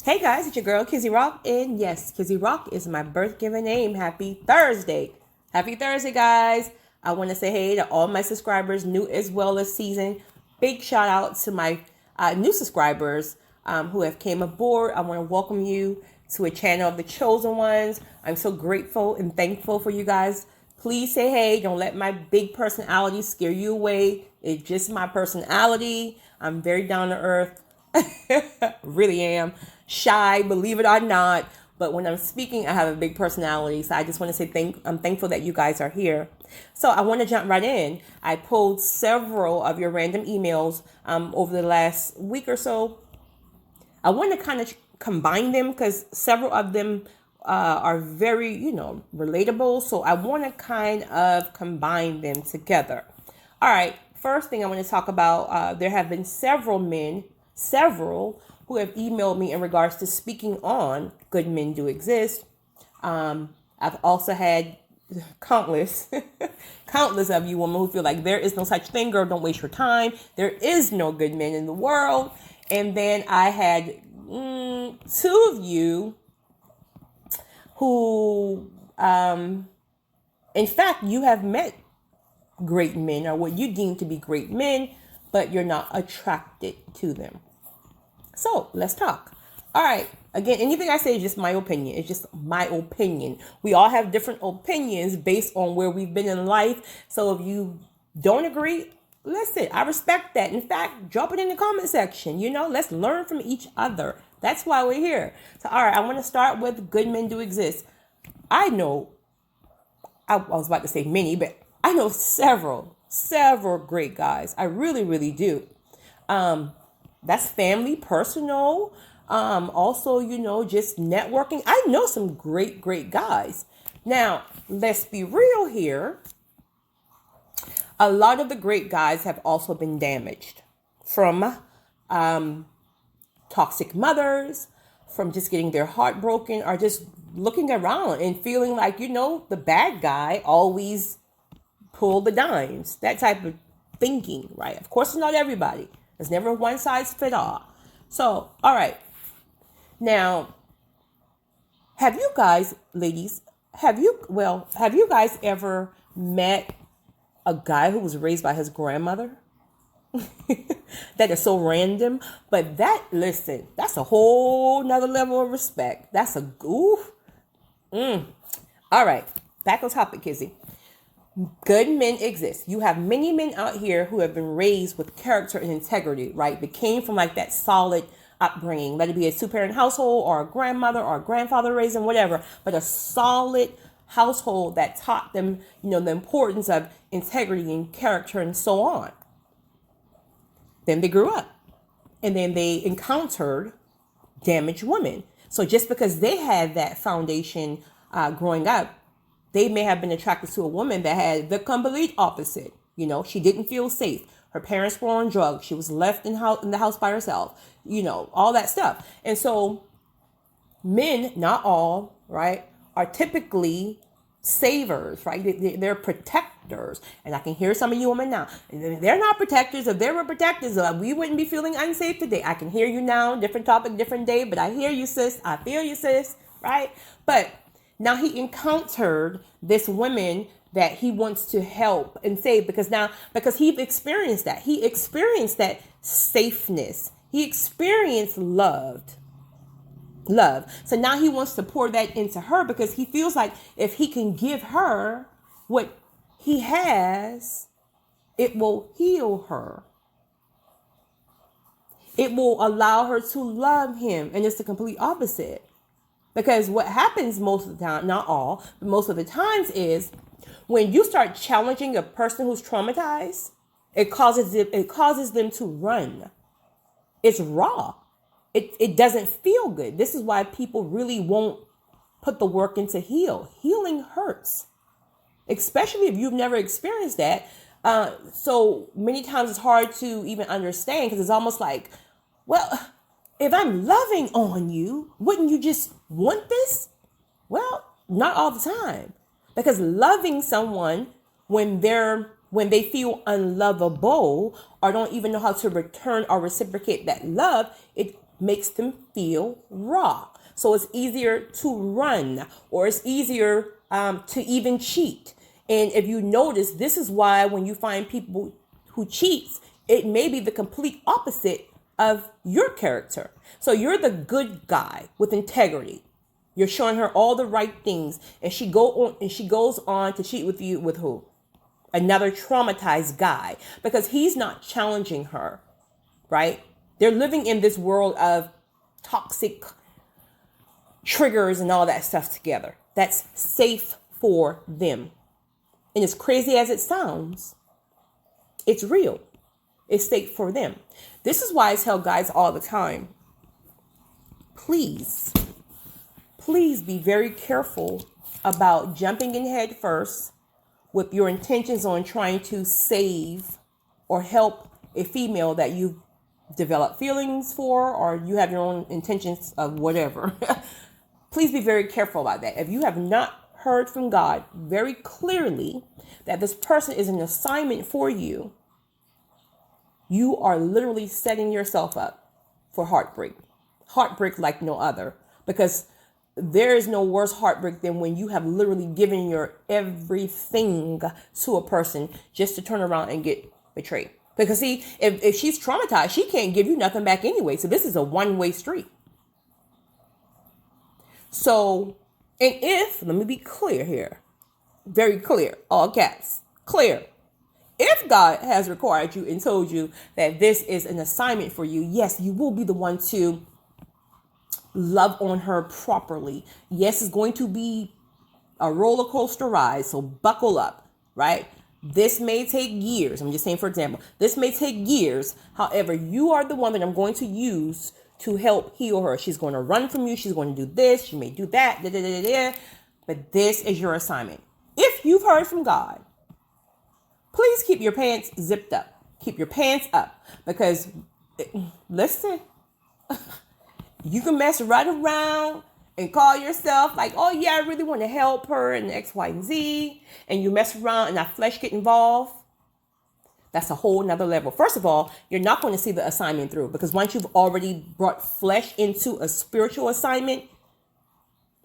Hey guys, it's your girl Kizzy Rock, and yes, Kizzy Rock is my birth given name. Happy Thursday. Happy Thursday, guys. I want to say hey to all my subscribers, new as well as seasoned. Big shout out to my new subscribers who have came aboard. I want to welcome you to a channel of the chosen ones. I'm so grateful and thankful for you guys. Please say hey. Don't let my big personality scare you away. It's just my personality. I'm very down to earth. Really am shy, believe it or not, but when I'm speaking I have a big personality, so I just want to say I'm thankful that you guys are here. So I want to jump right in. I pulled several of your random emails over the last week or so. I want to kind of combine them because several of them are very relatable, so I want to kind of combine them together. All right, first thing I want to talk about, there have been several who have emailed me in regards to speaking on Good Men Do Exist. I've also had countless of you women who feel like there is no such thing, girl, don't waste your time. There is no good men in the world. And then I had two of you who, in fact, you have met great men or what you deem to be great men, but you're not attracted to them. So let's talk. All right. Again, anything I say is just my opinion. It's just my opinion. We all have different opinions based on where we've been in life. So if you don't agree, listen, I respect that. In fact, drop it in the comment section. Let's learn from each other. That's why we're here. So, all right, I want to start with Good Men Do Exist. I was about to say many, but I know several great guys. I really, really do. That's family, personal. Also, just networking. I know some great guys. Now, let's be real here. A lot of the great guys have also been damaged from toxic mothers, from just getting their heart broken, or just looking around and feeling like, the bad guy always pulled the dimes. That type of thinking, right? Of course, not everybody. There's never one size fit all. So, all right. Now, have you guys, ladies, have you guys ever met a guy who was raised by his grandmother? That is so random. But that's a whole nother level of respect. That's a goof. All right. Back on topic, Kizzy. Good men exist. You have many men out here who have been raised with character and integrity, right? They came from like that solid upbringing, let it be a two-parent household or a grandmother or a grandfather raised them, whatever, but a solid household that taught them, the importance of integrity and character and so on. Then they grew up and then they encountered damaged women. So just because they had that foundation growing up, they may have been attracted to a woman that had the complete opposite. She didn't feel safe. Her parents were on drugs. She was left in the house by herself. All that stuff. And so men, not all, right, are typically savers, right? They're protectors. And I can hear some of you women now. They're not protectors. If they were protectors, we wouldn't be feeling unsafe today. I can hear you now. Different topic, different day. But I hear you, sis. I feel you, sis. Right? But now he encountered this woman that he wants to help and save because he experienced that. He experienced that safeness. He experienced love. So now he wants to pour that into her because he feels like if he can give her what he has, it will heal her. It will allow her to love him. And it's the complete opposite. Because what happens most of the time, not all, but most of the times is when you start challenging a person who's traumatized, it causes them to run. It's raw. It doesn't feel good. This is why people really won't put the work into heal. Healing hurts, especially if you've never experienced that. So many times it's hard to even understand because it's almost like, well, if I'm loving on you, wouldn't you just want this? Well, not all the time. Because loving someone when they feel unlovable or don't even know how to return or reciprocate that love, it makes them feel raw. So it's easier to run, or it's easier to even cheat. And if you notice, this is why when you find people who cheats, it may be the complete opposite of your character. So you're the good guy with integrity. You're showing her all the right things, and she goes on to cheat with you with who? Another traumatized guy, because he's not challenging her, right? They're living in this world of toxic triggers and all that stuff together. That's safe for them. And as crazy as it sounds, it's real. It's safe for them. This is why I tell guys all the time, please be very careful about jumping in head first with your intentions on trying to save or help a female that you've developed feelings for, or you have your own intentions of whatever. Please be very careful about that. If you have not heard from God very clearly that this person is an assignment for you, you are literally setting yourself up for heartbreak. Heartbreak like no other. Because there is no worse heartbreak than when you have literally given your everything to a person just to turn around and get betrayed. Because see, if she's traumatized, she can't give you nothing back anyway. So this is a one-way street. So, and if, let me be clear here, very clear, all caps, clear. If God has required you and told you that this is an assignment for you, yes, you will be the one to love on her properly. Yes, it's going to be a roller coaster ride, so buckle up, right? This may take years. I'm just saying, for example, this may take years. However, you are the one that I'm going to use to help heal her. She's going to run from you. She's going to do this. She may do that. But this is your assignment. If you've heard from God, please keep your pants zipped up. Keep your pants up. Because, listen, you can mess right around and call yourself like, oh yeah, I really want to help her and X, Y, and Z. And you mess around and that flesh get involved. That's a whole nother level. First of all, you're not going to see the assignment through, because once you've already brought flesh into a spiritual assignment,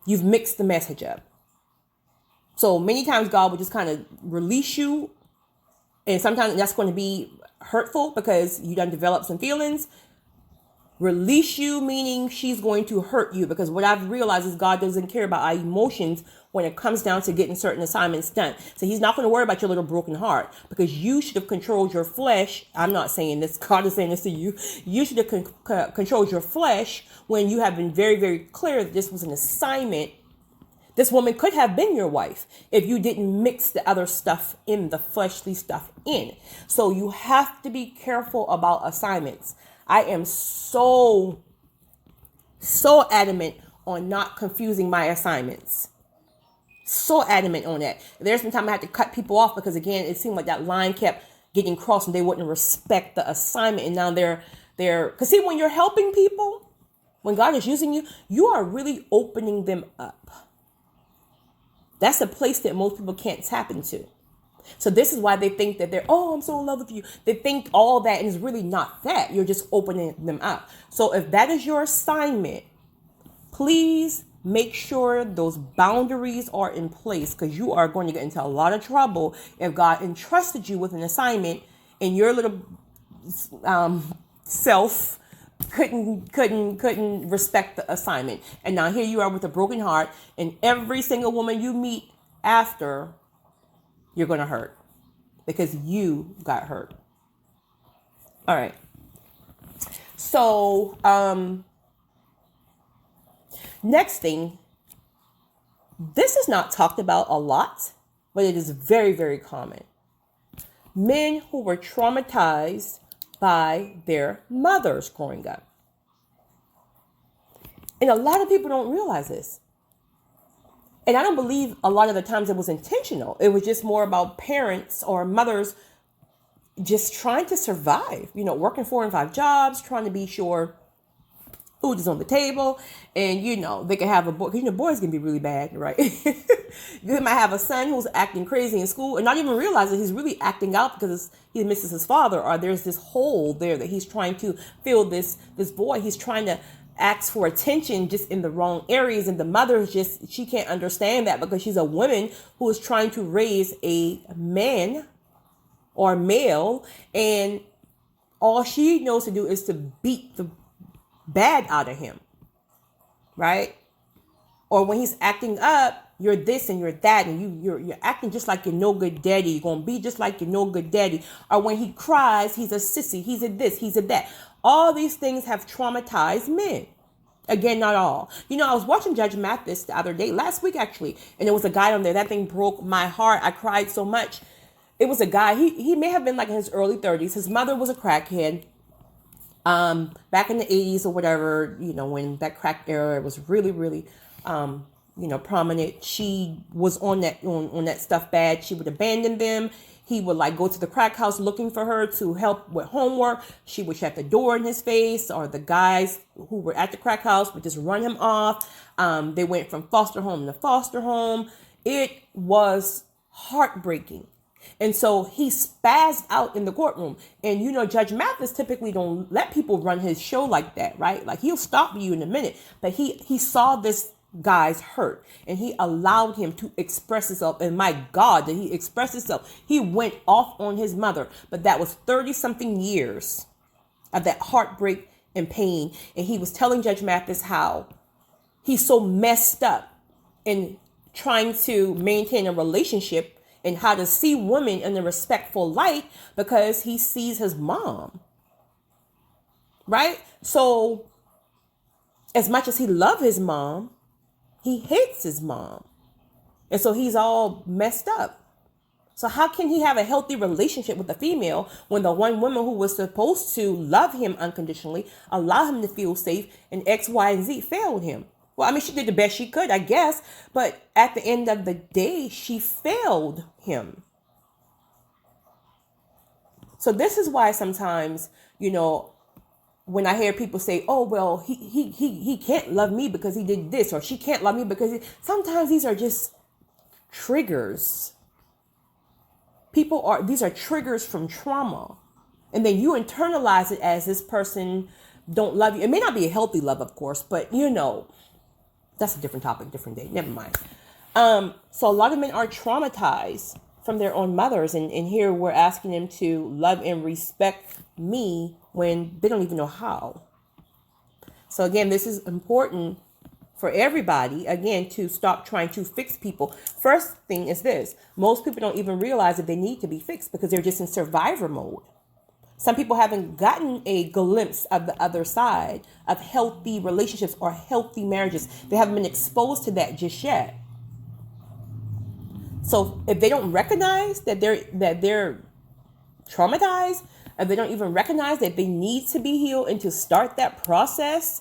you've mixed the message up. So many times God will just kind of release you. And sometimes that's going to be hurtful because you done developed some feelings. Release you, meaning she's going to hurt you, because what I've realized is God doesn't care about our emotions when it comes down to getting certain assignments done. So he's not going to worry about your little broken heart, because you should have controlled your flesh. I'm not saying this. God is saying this to you. You should have controlled your flesh when you have been very, very clear that this was an assignment. This woman could have been your wife if you didn't mix the other stuff in, the fleshly stuff in. So you have to be careful about assignments. I am so adamant on not confusing my assignments. So adamant on that. There's been time I had to cut people off because, again, it seemed like that line kept getting crossed and they wouldn't respect the assignment. And now they're, because see, when you're helping people, when God is using you, you are really opening them up. That's a place that most people can't tap into. So this is why they think that they're, oh, I'm so in love with you. They think all that, and it's really not that. You're just opening them up. So if that is your assignment, please make sure those boundaries are in place, because you are going to get into a lot of trouble if God entrusted you with an assignment and your little self couldn't respect the assignment. And now here you are with a broken heart, and every single woman you meet after, you're going to hurt because you got hurt. All right. So, next thing, this is not talked about a lot, but it is very, very common. Men who were traumatized by their mothers growing up. And a lot of people don't realize this. And I don't believe a lot of the times it was intentional. It was just more about parents or mothers just trying to survive, working 4 and 5 jobs, trying to be sure food is on the table, and they can have a boy. Boys can be really bad, right? They might have a son who's acting crazy in school and not even realize that he's really acting out because he misses his father, or there's this hole there that he's trying to fill. This boy, he's trying to ask for attention just in the wrong areas, and the mother she can't understand that because she's a woman who is trying to raise a man or male, and all she knows to do is to beat the bad out of him, right? Or when he's acting up, you're this and you're that, and you're acting just like your no good daddy. You're gonna be just like your no good daddy. Or when he cries, he's a sissy. He's a this. He's a that. All these things have traumatized men. Again, not all. I was watching Judge Mathis the other day, last week actually, and there was a guy on there. That thing broke my heart. I cried so much. It was a guy. He may have been like in his early 30s. His mother was a crackhead. Back in the 80s or whatever, when that crack era was really, really, prominent. She was on that stuff bad. She would abandon them. He would go to the crack house looking for her to help with homework. She would shut the door in his face, or the guys who were at the crack house would just run him off. They went from foster home to foster home. It was heartbreaking. And so he spazzed out in the courtroom. And, Judge Mathis typically don't let people run his show like that, right? He'll stop you in a minute. But he saw this guy's hurt, and he allowed him to express himself. And my God, did he express himself? He went off on his mother. But that was 30-something years of that heartbreak and pain. And he was telling Judge Mathis how he's so messed up in trying to maintain a relationship, and how to see women in a respectful light because he sees his mom, right? So as much as he loves his mom, he hates his mom. And so he's all messed up. So how can he have a healthy relationship with a female when the one woman who was supposed to love him unconditionally, allow him to feel safe, and X, Y, and Z failed him? Well, she did the best she could, I guess. But at the end of the day, she failed him. So this is why sometimes, when I hear people say, oh, well, he can't love me because he did this, or she can't love me because sometimes these are just triggers. These are triggers from trauma. And then you internalize it as this person don't love you. It may not be a healthy love, of course, but that's a different topic, different day. Never mind. So a lot of men are traumatized from their own mothers. And here we're asking them to love and respect me when they don't even know how. So again, this is important for everybody, again, to stop trying to fix people. First thing is this. Most people don't even realize that they need to be fixed because they're just in survivor mode. Some people haven't gotten a glimpse of the other side of healthy relationships or healthy marriages. They haven't been exposed to that just yet. So if they don't recognize that they're traumatized, if they don't even recognize that they need to be healed and to start that process,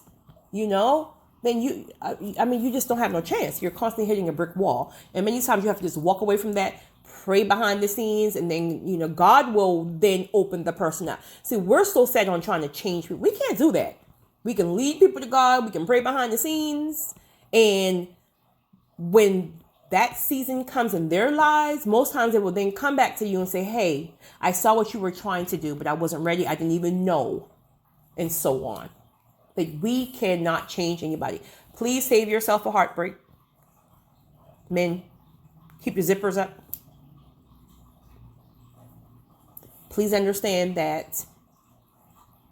then you just don't have no chance. You're constantly hitting a brick wall. And many times you have to just walk away from that, pray behind the scenes, and then, God will then open the person up. See, we're so set on trying to change people. We can't do that. We can lead people to God. We can pray behind the scenes. And when that season comes in their lives, most times they will then come back to you and say, hey, I saw what you were trying to do, but I wasn't ready. I didn't even know. And so on. We cannot change anybody. Please save yourself a heartbreak. Men, keep your zippers up. Please understand that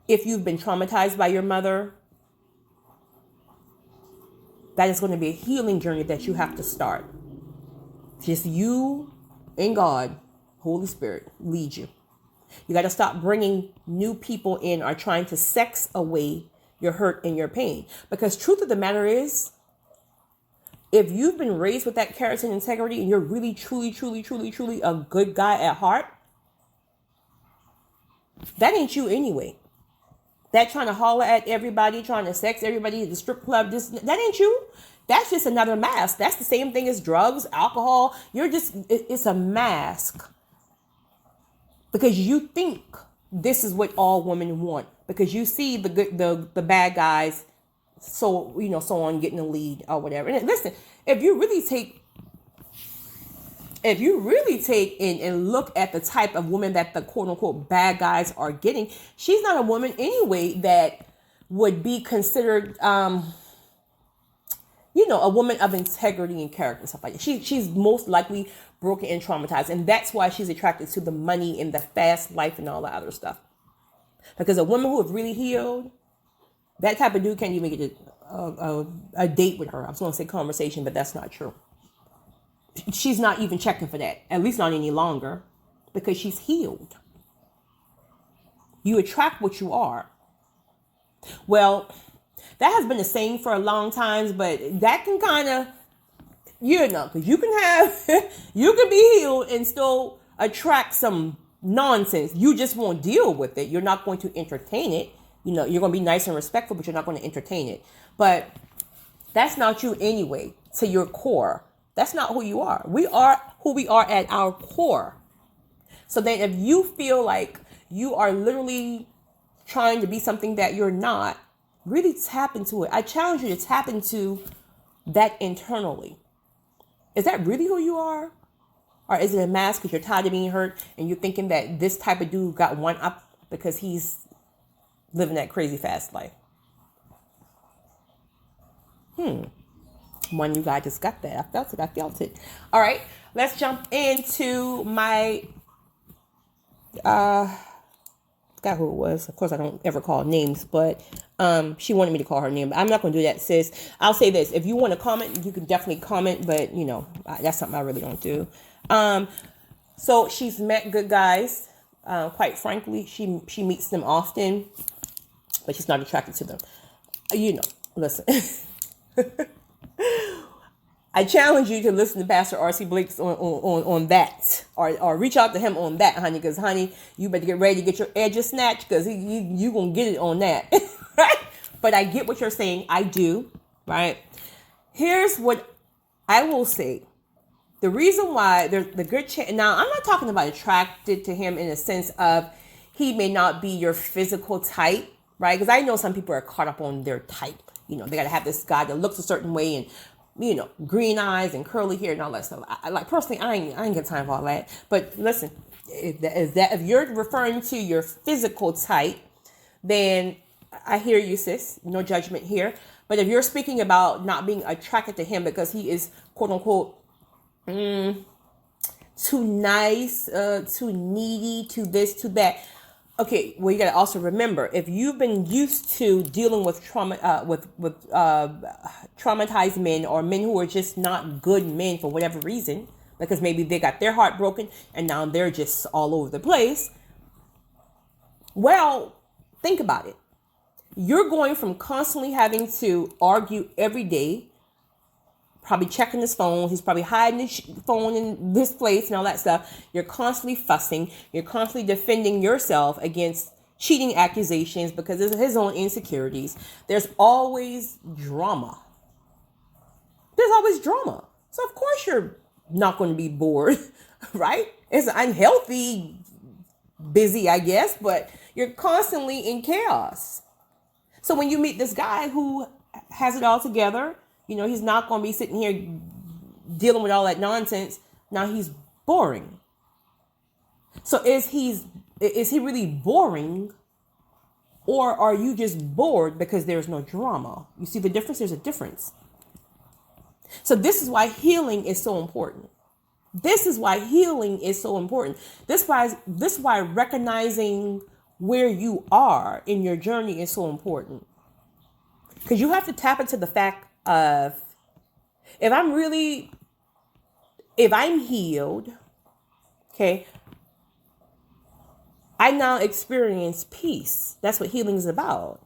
if you've been traumatized by your mother, that is going to be a healing journey that you have to start. Just you and God, Holy Spirit, lead you. You got to stop bringing new people in or trying to sex away your hurt and your pain. Because truth of the matter is, if you've been raised with that character and integrity and you're really, truly, truly, truly, truly a good guy at heart, that ain't you anyway. That trying to holler at everybody, trying to sex everybody at the strip club, that ain't you. That's just another mask. That's the same thing as drugs, alcohol. It's a mask. Because you think this is what all women want. Because you see the bad guys so someone getting the lead or whatever. And listen, if you really take and look at the type of woman that the quote unquote bad guys are getting, she's not a woman anyway that would be considered a woman of integrity and character and stuff like that. She's most likely broken and traumatized, and that's why she's attracted to the money and the fast life and all that other stuff. Because a woman who is really healed, that type of dude can't even get a date with her. I was going to say conversation, but that's not true. She's not even checking for that, at least not any longer, because she's healed. You attract what you are. Well, that has been the same for a long time, but that can kind of, because you can be healed and still attract some nonsense. You just won't deal with it. You're not going to entertain it. You're going to be nice and respectful, but you're not going to entertain it. But that's not you anyway, to your core. That's not who you are. We are who we are at our core. So then if you feel like you are literally trying to be something that you're not, really tap into it. I challenge you to tap into that internally. Is that really who you are? Or is it a mask because you're tired of being hurt and you're thinking that this type of dude got one up because he's living that crazy fast life? One you guys just got that. I felt it. All right, let's jump into my forgot who it was. Of course, I don't ever call names, but she wanted me to call her name. I'm not going to do that, sis. I'll say this. If you want to comment, you can definitely comment, but, that's something I really don't do. So she's met good guys. Quite frankly, she meets them often, but she's not attracted to them. Listen. I challenge you to listen to Pastor R.C. Blakes on that, or reach out to him on that, honey, because, honey, you better get ready to get your edges snatched, because you going to get it on that, right? But I get what you're saying. I do, right? Here's what I will say. The reason why there's the good chance. Now, I'm not talking about attracted to him in a sense of he may not be your physical type, right? Because I know some people are caught up on their type. They got to have this guy that looks a certain way and, green eyes and curly hair and all that stuff. Personally, I ain't got time for all that. But listen, if you're referring to your physical type, then I hear you, sis. No judgment here. But if you're speaking about not being attracted to him because he is, quote unquote, too nice, too needy, too this, too that. Okay, well, you got to also remember, if you've been used to dealing with traumatized men, or men who are just not good men for whatever reason, because maybe they got their heart broken and now they're just all over the place. Well, think about it. You're going from constantly having to argue every day, probably checking his phone. He's probably hiding his phone in this place and all that stuff. You're constantly fussing. You're constantly defending yourself against cheating accusations because of his own insecurities. There's always drama. So of course you're not going to be bored, right? It's unhealthy, busy, I guess, but you're constantly in chaos. So when you meet this guy who has it all together, he's not going to be sitting here dealing with all that nonsense. Now he's boring. So is he really boring, or are you just bored because there's no drama? You see the difference? There's a difference. So this is why healing is so important. This is why recognizing where you are in your journey is so important. Because you have to tap into the fact of, if I'm healed, okay, I now experience peace. That's what healing is about.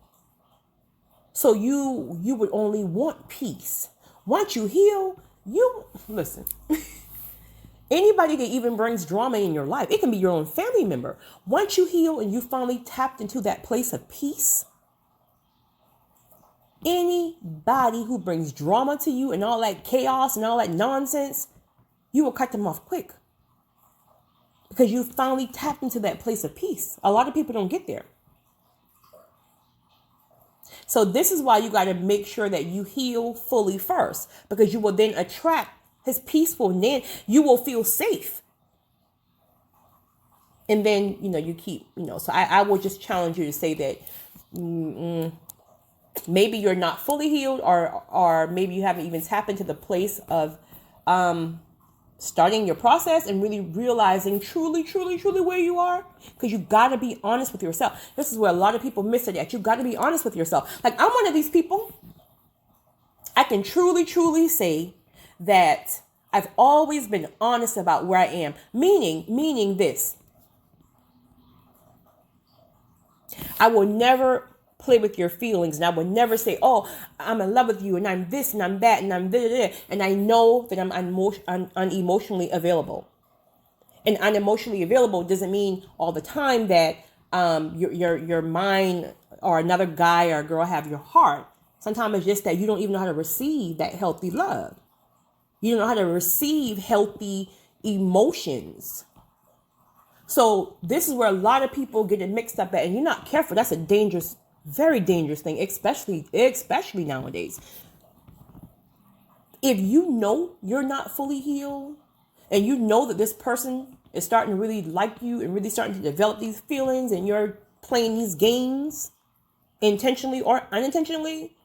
So you would only want peace. Once you heal, listen. Anybody that even brings drama in your life, it can be your own family member. Once you heal and you finally tapped into that place of peace, anybody who brings drama to you and all that chaos and all that nonsense, you will cut them off quick. Because you finally tapped into that place of peace. A lot of people don't get there. So this is why you got to make sure that you heal fully first, because you will then attract his peaceful, and then you will feel safe. And then, you keep, so I will just challenge you to say that maybe you're not fully healed, or maybe you haven't even tapped into the place of starting your process and really realizing truly where you are. Because you got to be honest with yourself. This is where a lot of people miss it at. You got to be honest with yourself. Like, I'm one of these people. I can truly say that I've always been honest about where I am. Meaning this. I will never play with your feelings, and I will never say, oh, I'm in love with you, and I'm this, and I'm that, and I'm da. And I know that I'm unemotionally available. And unemotionally available doesn't mean all the time that your mind or another guy or girl have your heart. Sometimes it's just that you don't even know how to receive that healthy love. You don't know how to receive healthy emotions. So this is where a lot of people get it mixed up at, and you're not careful. That's a dangerous, very dangerous thing, especially nowadays. If you know you're not fully healed, and you know that this person is starting to really like you and really starting to develop these feelings, and you're playing these games intentionally or unintentionally,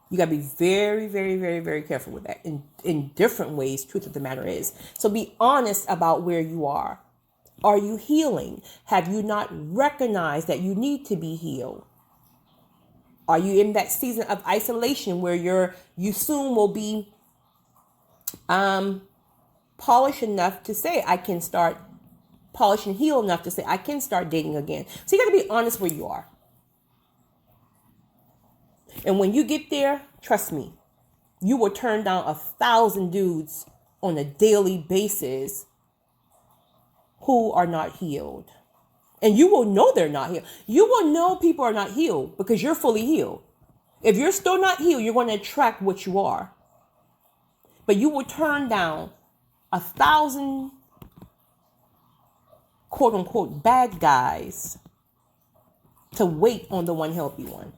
you got to be very, very careful with that in different ways. Truth of the matter is. So be honest about where you are. Are you healing? Have you not recognized that you need to be healed? Are you in that season of isolation where you soon will be polished enough to say, I can start polished and healed enough to say, I can start dating again? So you got to be honest where you are. And when you get there, trust me, you will turn down 1,000 dudes on a daily basis who are not healed. And you will know they're not healed. You will know people are not healed because you're fully healed. If you're still not healed, you're going to attract what you are. But you will turn down 1,000 quote unquote bad guys to wait on the one healthy one.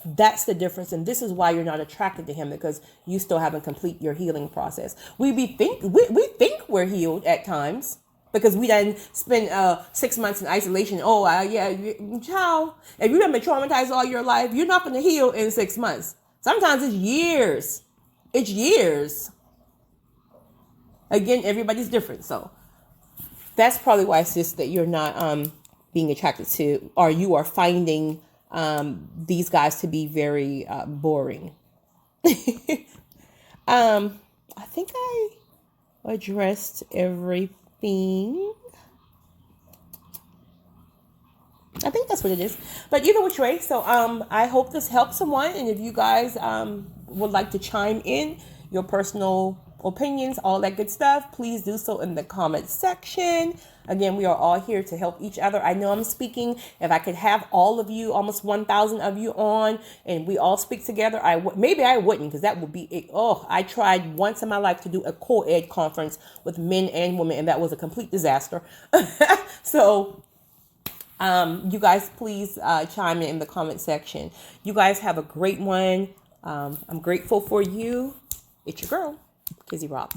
That's the difference. And this is why you're not attracted to him, because you still haven't completed your healing process. We think we're healed at times because we done spend 6 months in isolation. Oh, ciao. If you haven't been traumatized all your life, you're not going to heal in 6 months. Sometimes it's years. It's years. Again, everybody's different. So that's probably why it's just that you're not being attracted to, or you are finding these guys to be very boring. I think I addressed everything. I think that's what it is. But either which way, so I hope this helps someone. And if you guys would like to chime in your personal opinions, all that good stuff, please do so in the comment section. Again, we are all here to help each other. I know I'm speaking. If I could have all of you, almost 1,000 of you on, and we all speak together, maybe I wouldn't, because that would be it. Oh, I tried once in my life to do a co-ed conference with men and women, and that was a complete disaster. So you guys, please chime in the comment section. You guys have a great one. I'm grateful for you. It's your girl, Kizzy Rock.